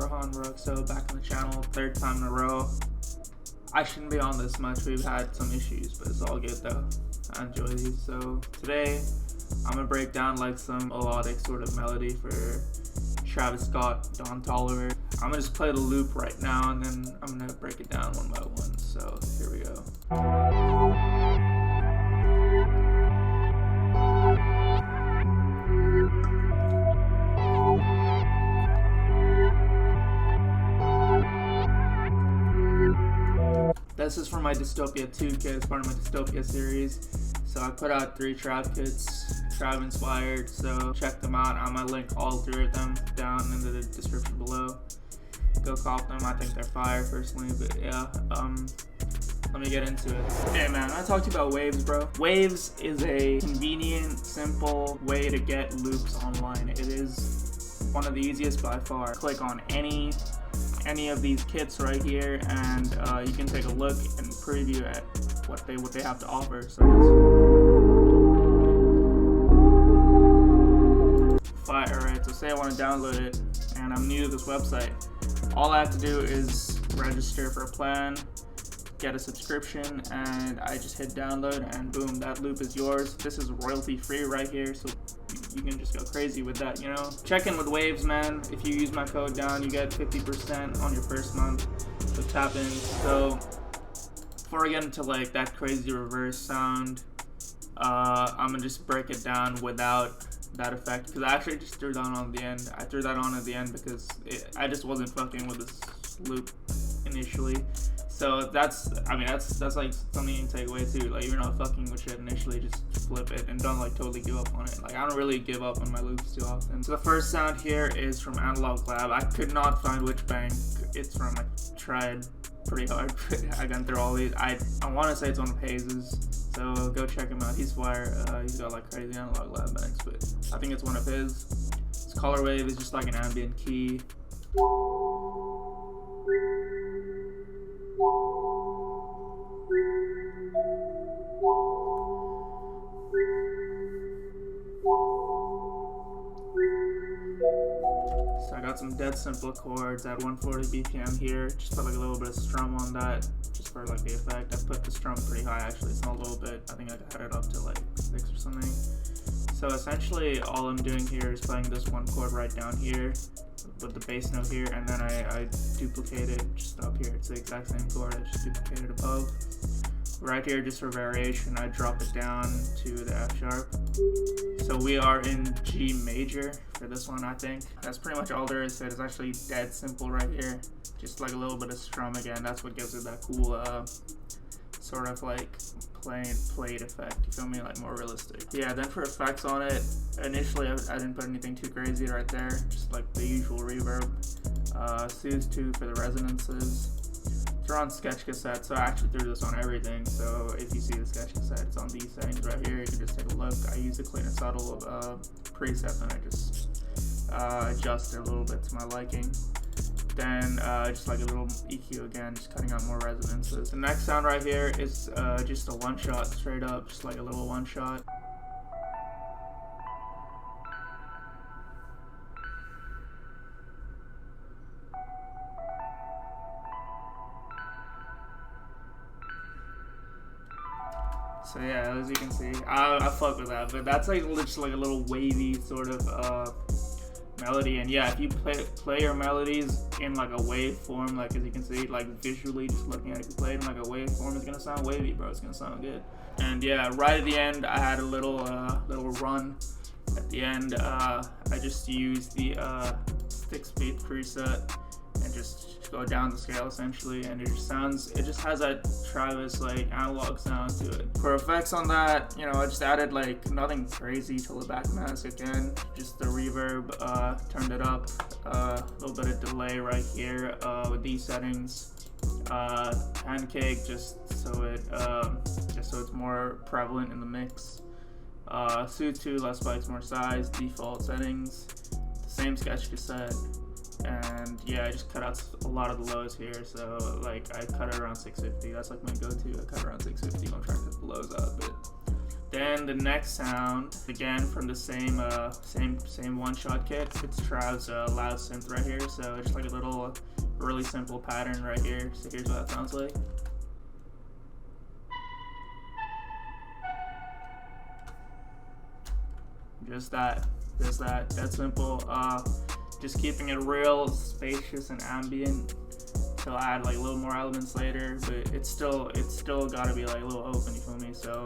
RohXO, back on the channel, third time in a row. I shouldn't be on this much, we've had some issues, but it's all good though. I enjoy these. So today, I'm gonna break down like some melodic sort of melody for Travis Scott, Toliver. I'm gonna just play the loop right now and then I'm gonna break it down one by one. So here we go. This is for my Dystopia 2 kit, it's part of my Dystopia series. So I put out 3 trap kits, trap inspired, so check them out. I'm gonna link all 3 of them down in the description below. Go cop them, I think they're fire personally, but yeah. Let me get into it. Hey man, I talked to you about Waves, bro. Waves is a convenient, simple way to get loops online. It is one of the easiest by far. Click on any of these kits right here and you can take a look and preview at what they have to offer. So fire, right? So say I want to download it and I'm new to this website. All I have to do is register for a plan, get a subscription, and I just hit download and boom, that loop is yours. This is royalty free right here, so you can just go crazy with that, you know? Check in with Waves, man. If you use my code down, you get 50% on your first month. So tap in. So before I get into like that crazy reverse sound, I'm gonna just break it down without that effect, because I actually just threw that on at the end. I threw that on at the end because I just wasn't fucking with this loop initially. So that's like something you can take away too. Like, you're not fucking with shit initially, just flip it and don't like totally give up on it. Like, I don't really give up on my loops too often. So the first sound here is from Analog Lab. I could not find which bank it's from. I tried pretty hard, but I got through all these. I want to say it's one of Hayes's, so go check him out. He's fire. He's got like crazy Analog Lab banks, but I think it's one of his. His color wave is just like an ambient key. So I got some dead simple chords at 140 BPM here. Just put like a little bit of strum on that, just for like the effect. I put the strum pretty high actually, it's not a little bit. I think I got it up to like 6 or something. So essentially all I'm doing here is playing this one chord right down here with the bass note here, and then I duplicate it just up here. It's the exact same chord, I just duplicate it above. Right here, just for variation, I drop it down to the F sharp. So we are in G major for this one, I think. That's pretty much all there is to it. It's actually dead simple right here. Just like a little bit of strum again. That's what gives it that cool sort of like played effect. You feel me? Like more realistic. Yeah, then for effects on it, initially I didn't put anything too crazy right there. Just like the usual reverb. Soothe 2 for the resonances. They're on sketch cassette, so I actually threw this on everything. So if you see the sketch cassette, it's on these settings right here. You can just take a look. I use a clean and subtle preset, and I just adjust it a little bit to my liking. Then just like a little EQ again, just cutting out more resonances. The next sound right here is just a one shot, straight up, just like a little one shot. So yeah, as you can see, I fuck with that, but that's like just like a little wavy sort of melody. And yeah, if you play your melodies in like a wave form, like as you can see, like visually just looking at it, if you play it in like a wave form, it's gonna sound wavy, bro. It's gonna sound good. And yeah, right at the end, I had a little run at the end. I just used the 6-beat preset and just go down the scale essentially, and it just has that Travis like analog sound to it. For effects on that, you know, I just added like nothing crazy to the backmask again, just the reverb, turned it up, a little bit of delay right here with these settings, pancake just so it's more prevalent in the mix, Soothe 2, less spikes, more size, default settings, the same sketch cassette. And yeah, I just cut out a lot of the lows here, so like I cut it around 650. That's like my go-to. I cut around 650 when I'm trying to cut the lows out, but Then the next sound, again from the same one-shot kit, it's Trav's loud synth right here. So just like a little really simple pattern right here. So here's what that sounds like. Just that, dead simple. Just keeping it real spacious and ambient. So I'll add like a little more elements later, but it's still gotta be like a little open, you feel me? So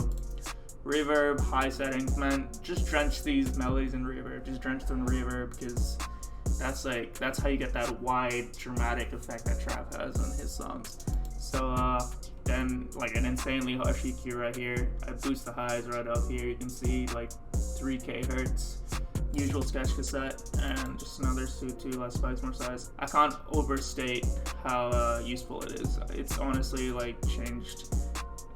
reverb, high settings, man, just drench these melodies in reverb. Just drench them in reverb, because that's how you get that wide dramatic effect that Trav has on his songs. So then like an insanely harsh EQ right here. I boost the highs right up here. You can see like 3K hertz. Usual sketch cassette, and just another suit too, less spikes, more size. I can't overstate how useful it is. It's honestly like changed,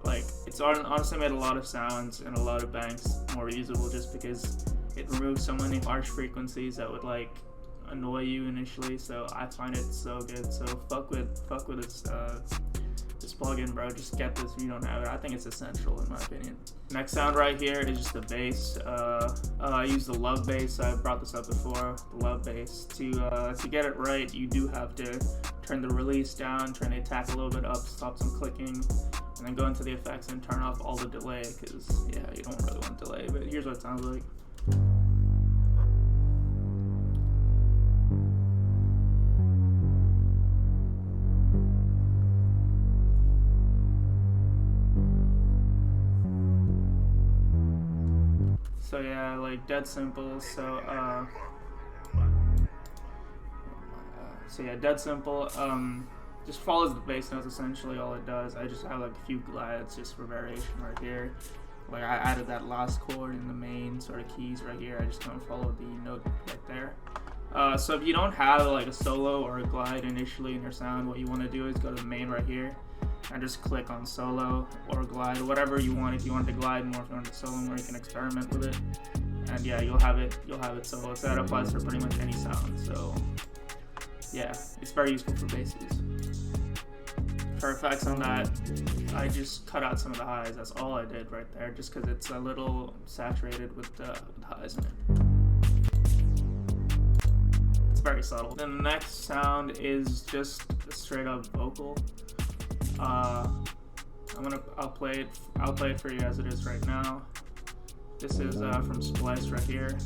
like it's honestly made a lot of sounds and a lot of banks more usable, just because it removes so many harsh frequencies that would like annoy you initially. So I find it so good. So fuck with this plugin, bro. Just get this if you don't have it. I think it's essential in my opinion. Next sound right here is just the bass. I use the love bass. I brought this up before. The love bass. To get it right, you do have to turn the release down, turn the attack a little bit up, stop some clicking, and then go into the effects and turn off all the delay, because yeah, you don't really want delay. But here's what it sounds like. So yeah, like dead simple. So yeah, dead simple. Just follows the bass notes essentially. All it does. I just have like a few glides just for variation right here. Like I added that last chord in the main sort of keys right here. I just don't follow the note right there. So if you don't have like a solo or a glide initially in your sound, what you want to do is go to the main right here and just click on solo or glide, whatever you want. If you want to glide more, if you want to solo more, you can experiment with it. And yeah, you'll have it solo. So that applies for pretty much any sound. So yeah, it's very useful for basses. For effects on that, I just cut out some of the highs. That's all I did right there, just because it's a little saturated with highs in it. It's very subtle. Then the next sound is just a straight up vocal. I'll play it for you as it is right now. This is from Splice right here.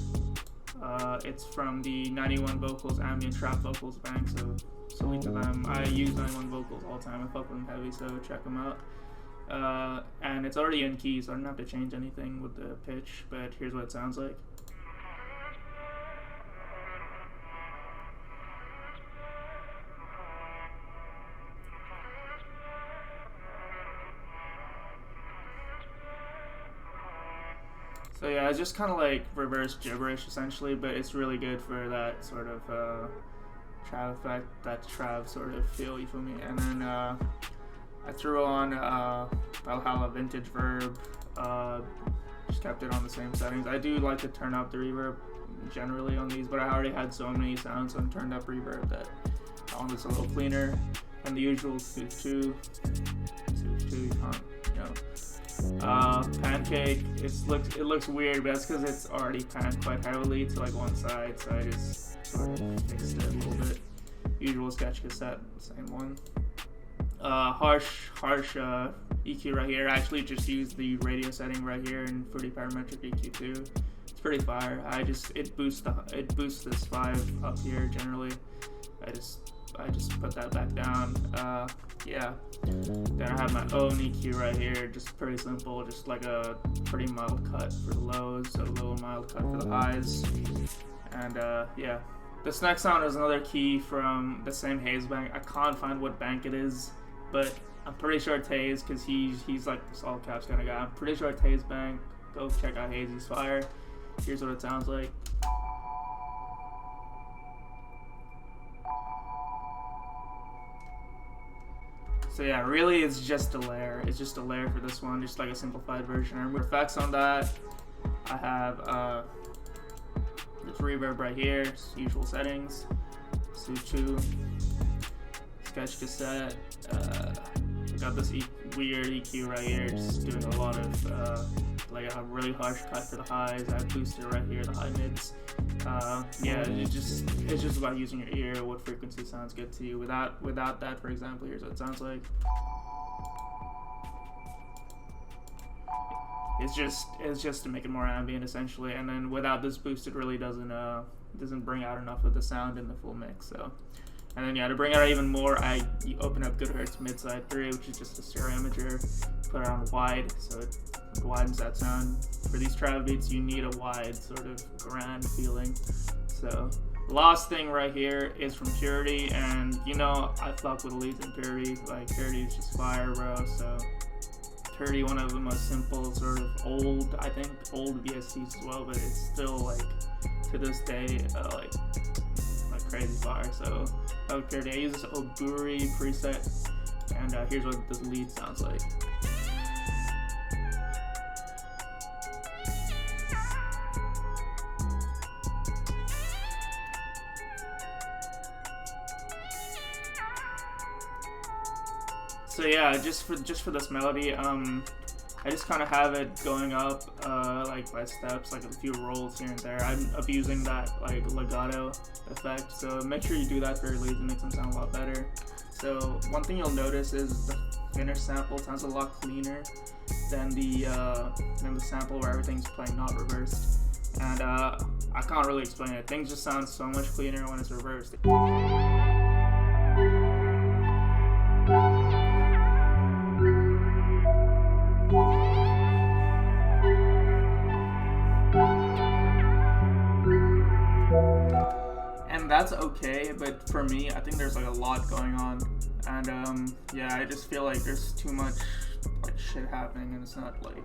It's from the 91 Vocals Ambient Trap Vocals bank, so salute to them. I use 91 Vocals all the time. I fuck with them heavy, so check them out. And it's already in key, so I don't have to change anything with the pitch, but here's what it sounds like. So yeah, it's just kind of like reverse gibberish essentially, but it's really good for that sort of Trav effect, that Trav sort of feel, you feel me? And then I threw on Valhalla Vintage Verb, just kept it on the same settings. I do like to turn up the reverb generally on these, but I already had so many sounds on turned up reverb that I want this a little cleaner. And the usual Synth 2, you can't, you know. Pancake, it looks weird, but that's because it's already panned quite heavily to like one side, so I just sort of fixed it a little bit. Usual sketch cassette, same one. Harsh EQ right here. I actually just used the radio setting right here in Fruity Parametric EQ too. It's pretty fire. It boosts this 5 up here generally. I just put that back down. Yeah. Then I have my own EQ right here, just pretty simple, just like a pretty mild cut for the lows, a little mild cut for the highs. And yeah. This next sound is another key from the same Haze bank. I can't find what bank it is, but I'm pretty sure it's Haze, because he's like this all caps kind of guy. I'm pretty sure it's Haze bank. Go check out Haze, he's fire. Here's what it sounds like. So yeah, really it's just a layer. It's just a layer for this one, just like a simplified version. I remove effects on that. I have this reverb right here, usual settings, Suchu, sketch cassette. We got this weird EQ right here, just doing a lot of like a really harsh cut for the highs. I boosted right here, the high mids. Yeah, it's just about using your ear, what frequency sounds good to you. Without that, for example, here's what it sounds like. It's just to make it more ambient essentially, and then without this boost, it really doesn't bring out enough of the sound in the full mix. So, and then yeah, to bring it out even more, I open up Good Hertz mid side 3, which is just a stereo imager, put it on wide, so it widens that sound. For these trap beats, you need a wide sort of grand feeling. So, last thing right here is from Purity, and you know I fuck with leads in Purity. Like Purity is just fire, bro. So. Purity, one of the most simple, sort of old VSTs as well, but it's still like to this day like crazy fire. So Purity, I use this Oburi preset, and here's what this lead sounds like. So yeah, just for this melody, I just kind of have it going up like by steps, like a few rolls here and there. I'm abusing that like legato effect, so make sure you do that for your leads. It makes them sound a lot better. So one thing you'll notice is the finished sample sounds a lot cleaner than the sample where everything's playing not reversed. And I can't really explain it. Things just sound so much cleaner when it's reversed. And that's okay, but for me, I think there's like a lot going on, and yeah, I just feel like there's too much like shit happening, and it's not like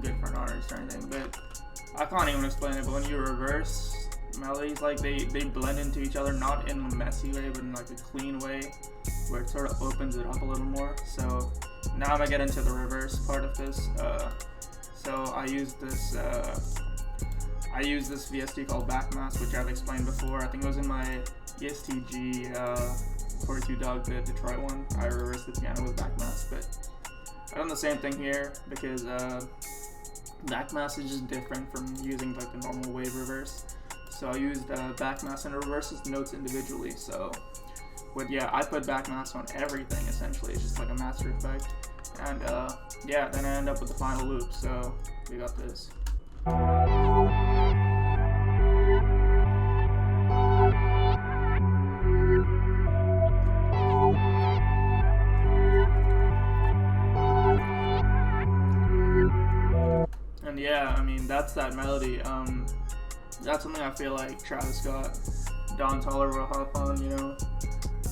good for an artist or anything. But I can't even explain it. But when you reverse melodies, like they blend into each other, not in a messy way, but in like a clean way, where it sort of opens it up a little more. So now I'm gonna get into the reverse part of this. So I use this VST called Backmask, which I've explained before. I think it was in my ESTG 42 Dog, the Detroit one. I reversed the piano with Backmask, but I've done the same thing here because Backmask is just different from using like the normal wave reverse. So I used Backmask and reverses notes individually. So I put Backmask on everything essentially. It's just like a master effect. And yeah, then I end up with the final loop. So we got this. And yeah, I mean, that's that melody. That's something I feel like Travis Scott, Don Toliver will hop on, you know,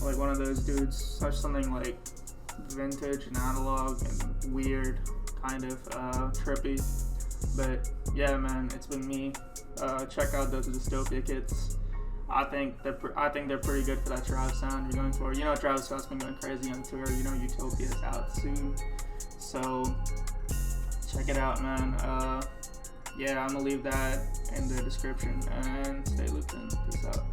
like one of those dudes, such something like vintage and analog and weird, kind of trippy. But yeah, man, it's been me. Check out those Dystopia kits. I think they're pretty good for that Travis sound you're going for. You know, Travis Scott's been going crazy on tour. You know, Utopia is out soon, so check it out, man. Yeah, I'm gonna leave that in the description, and stay looped in. Peace out.